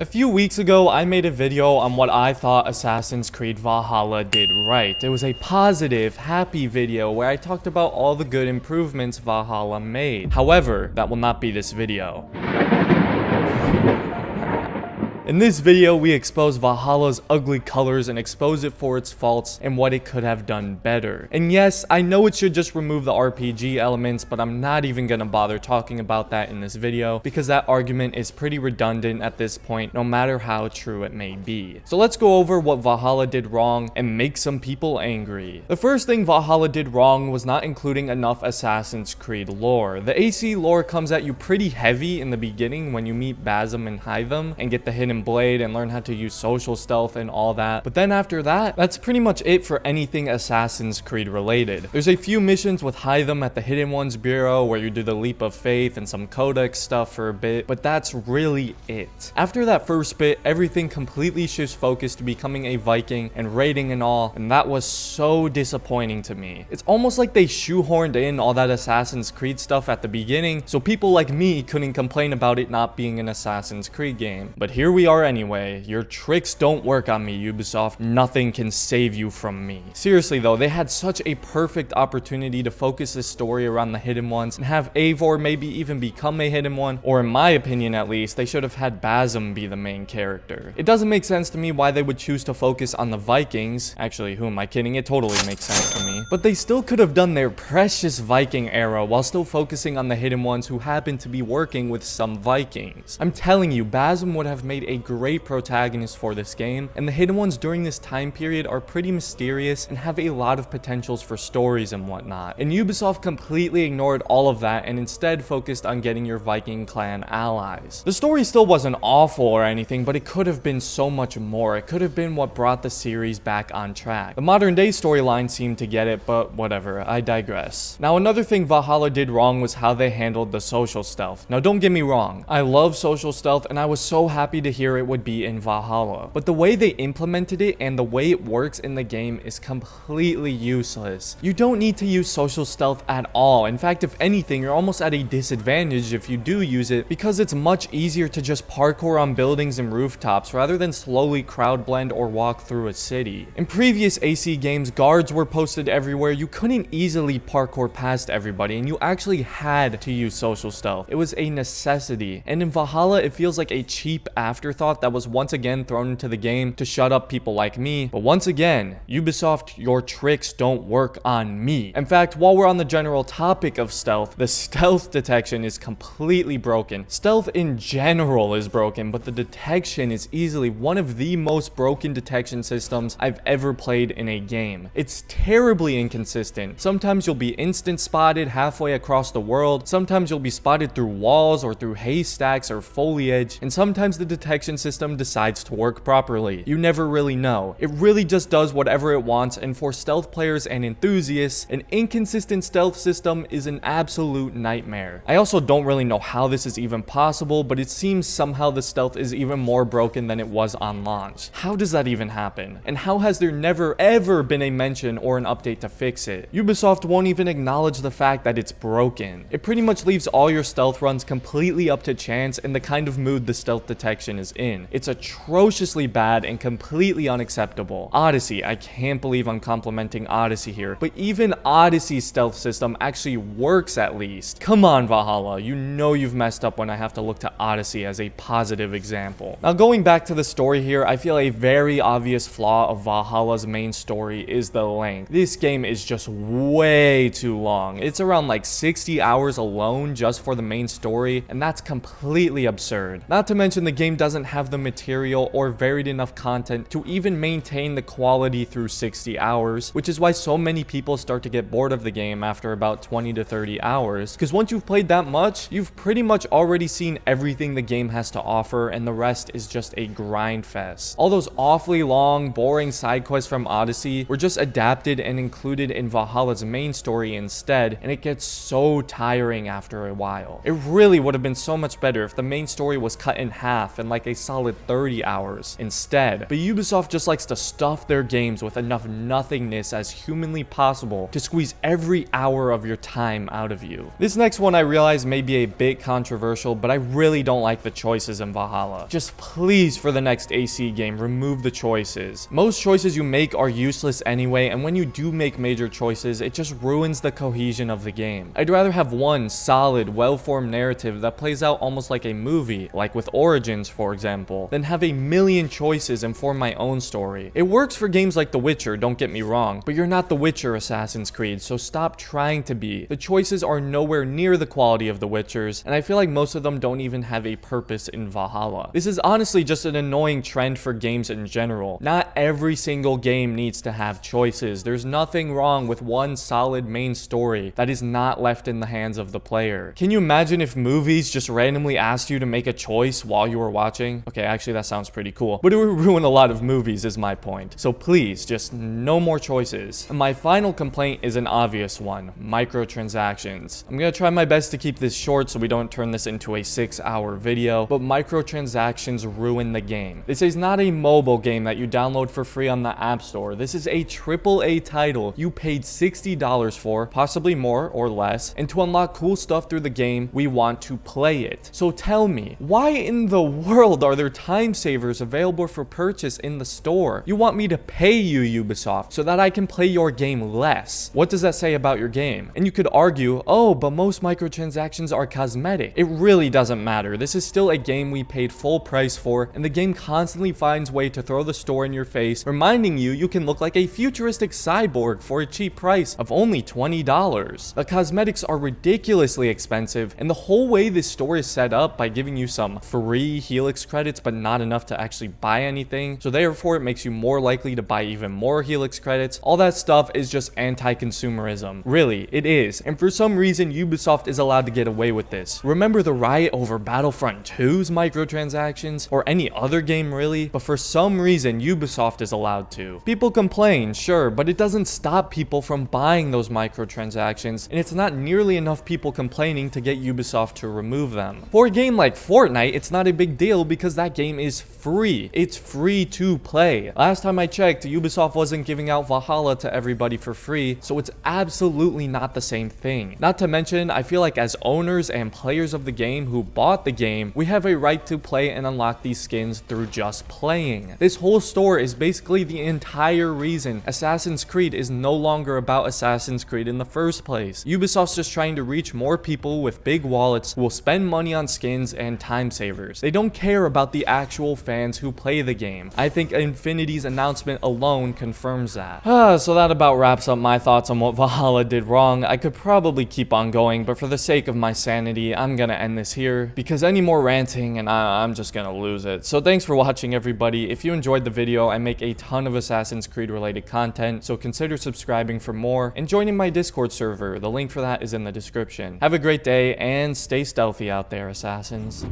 A few weeks ago, I made a video on what I thought Assassin's Creed Valhalla did right. It was a positive, happy video where I talked about all the good improvements Valhalla made. However, that will not be this video. In this video, we expose Valhalla's ugly colors and expose it for its faults and what it could have done better. And yes, I know it should just remove the RPG elements, but I'm not even gonna bother talking about that in this video because that argument is pretty redundant at this point, no matter how true it may be. So let's go over what Valhalla did wrong and make some people angry. The first thing Valhalla did wrong was not including enough Assassin's Creed lore. The AC lore comes at you pretty heavy in the beginning when you meet Basim and Hytham and get the hidden blade and learn how to use social stealth and all that. But then after that, that's pretty much it for anything Assassin's Creed related. There's a few missions with Hytham at the Hidden Ones Bureau where you do the Leap of Faith and some Codex stuff for a bit, but that's really it. After that first bit, everything completely shifts focus to becoming a Viking and raiding and all, and that was so disappointing to me. It's almost like they shoehorned in all that Assassin's Creed stuff at the beginning, so people like me couldn't complain about it not being an Assassin's Creed game. But here we are anyway. Your tricks don't work on me, Ubisoft. Nothing can save you from me. Seriously though, they had such a perfect opportunity to focus this story around the Hidden Ones and have Eivor maybe even become a Hidden One, or in my opinion at least, they should have had Basim be the main character. It doesn't make sense to me why they would choose to focus on the Vikings. Actually, who am I kidding? It totally makes sense to me. But they still could have done their precious Viking era while still focusing on the Hidden Ones who happen to be working with some Vikings. I'm telling you, Basim would have made a great protagonist for this game, and the Hidden Ones during this time period are pretty mysterious and have a lot of potentials for stories and whatnot. And Ubisoft completely ignored all of that and instead focused on getting your Viking clan allies. The story still wasn't awful or anything, but it could have been so much more. It could have been what brought the series back on track. The modern day storyline seemed to get it, but whatever, I digress. Now another thing Valhalla did wrong was how they handled the social stealth. Now don't get me wrong, I love social stealth and I was so happy to hear it would be in Valhalla, but the way they implemented it and the way it works in the game is completely useless. You don't need to use social stealth at all. In fact, if anything, you're almost at a disadvantage if you do use it because it's much easier to just parkour on buildings and rooftops rather than slowly crowd blend or walk through a city. In previous AC games, guards were posted everywhere. You couldn't easily parkour past everybody and you actually had to use social stealth. It was a necessity. And in Valhalla, it feels like a cheap afterthought that was once again thrown into the game to shut up people like me. But once again, Ubisoft, your tricks don't work on me. In fact, while we're on the general topic of stealth, the stealth detection is completely broken. Stealth in general is broken, but the detection is easily one of the most broken detection systems I've ever played in a game. It's terribly inconsistent. Sometimes you'll be instant spotted halfway across the world, sometimes you'll be spotted through walls or through haystacks or foliage, and sometimes the detection system decides to work properly. You never really know. It really just does whatever it wants, and for stealth players and enthusiasts, an inconsistent stealth system is an absolute nightmare. I also don't really know how this is even possible, but it seems somehow the stealth is even more broken than it was on launch. How does that even happen? And how has there never ever been a mention or an update to fix it? Ubisoft won't even acknowledge the fact that it's broken. It pretty much leaves all your stealth runs completely up to chance and the kind of mood the stealth detection is in. It's atrociously bad and completely unacceptable. Odyssey, I can't believe I'm complimenting Odyssey here, but even Odyssey's stealth system actually works at least. Come on, Valhalla, you know you've messed up when I have to look to Odyssey as a positive example. Now going back to the story here, I feel a very obvious flaw of Valhalla's main story is the length. This game is just way too long. It's around like 60 hours alone just for the main story, and that's completely absurd. Not to mention the game doesn't have the material or varied enough content to even maintain the quality through 60 hours, which is why so many people start to get bored of the game after about 20 to 30 hours, because once you've played that much, you've pretty much already seen everything the game has to offer, and the rest is just a grind fest. All those awfully long, boring side quests from Odyssey were just adapted and included in Valhalla's main story instead, and it gets so tiring after a while. It really would have been so much better if the main story was cut in half and like a solid 30 hours instead. But Ubisoft just likes to stuff their games with enough nothingness as humanly possible to squeeze every hour of your time out of you. This next one I realize may be a bit controversial, but I really don't like the choices in Valhalla. Just please, for the next AC game, remove the choices. Most choices you make are useless anyway, and when you do make major choices, it just ruins the cohesion of the game. I'd rather have one solid, well-formed narrative that plays out almost like a movie, like with Origins for example, than have a million choices and form my own story. It works for games like The Witcher, don't get me wrong, but you're not The Witcher Assassin's Creed, so stop trying to be. The choices are nowhere near the quality of The Witcher's, and I feel like most of them don't even have a purpose in Valhalla. This is honestly just an annoying trend for games in general. Not every single game needs to have choices. There's nothing wrong with one solid main story that is not left in the hands of the player. Can you imagine if movies just randomly asked you to make a choice while you were watching? Okay, actually that sounds pretty cool, but it would ruin a lot of movies is my point. So please, just no more choices. And my final complaint is an obvious one: microtransactions. I'm gonna try my best to keep this short so we don't turn this into a 6-hour video, but microtransactions ruin the game. This is not a mobile game that you download for free on the App Store. This is a AAA title you paid $60 for, possibly more or less, and to unlock cool stuff through the game, we want to play it. So tell me, why in the world are there time savers available for purchase in the store? You want me to pay you, Ubisoft, so that I can play your game less. What does that say about your game? And you could argue, oh, but most microtransactions are cosmetic. It really doesn't matter. This is still a game we paid full price for, and the game constantly finds way to throw the store in your face, reminding you you can look like a futuristic cyborg for a cheap price of only $20. The cosmetics are ridiculously expensive, and the whole way this store is set up by giving you some free Helix credits but not enough to actually buy anything, so therefore it makes you more likely to buy even more Helix credits. All that stuff is just anti-consumerism. Really, it is. And for some reason, Ubisoft is allowed to get away with this. Remember the riot over Battlefront 2's microtransactions? Or any other game really? But for some reason, Ubisoft is allowed to. People complain, sure, but it doesn't stop people from buying those microtransactions, and it's not nearly enough people complaining to get Ubisoft to remove them. For a game like Fortnite, it's not a big deal because that game is free. It's free to play. Last time I checked, Ubisoft wasn't giving out Valhalla to everybody for free, so it's absolutely not the same thing. Not to mention, I feel like as owners and players of the game who bought the game, we have a right to play and unlock these skins through just playing. This whole store is basically the entire reason Assassin's Creed is no longer about Assassin's Creed in the first place. Ubisoft's just trying to reach more people with big wallets who will spend money on skins and time savers. They don't care about the actual fans who play the game. I think Infinity's announcement alone confirms that. So that about wraps up my thoughts on what Valhalla did wrong. I could probably keep on going, but for the sake of my sanity, I'm gonna end this here because any more ranting and I'm just gonna lose it. So thanks for watching, everybody. If you enjoyed the video, I make a ton of Assassin's Creed related content, so consider subscribing for more and joining my Discord server. The link for that is in the description. Have a great day and stay stealthy out there, assassins.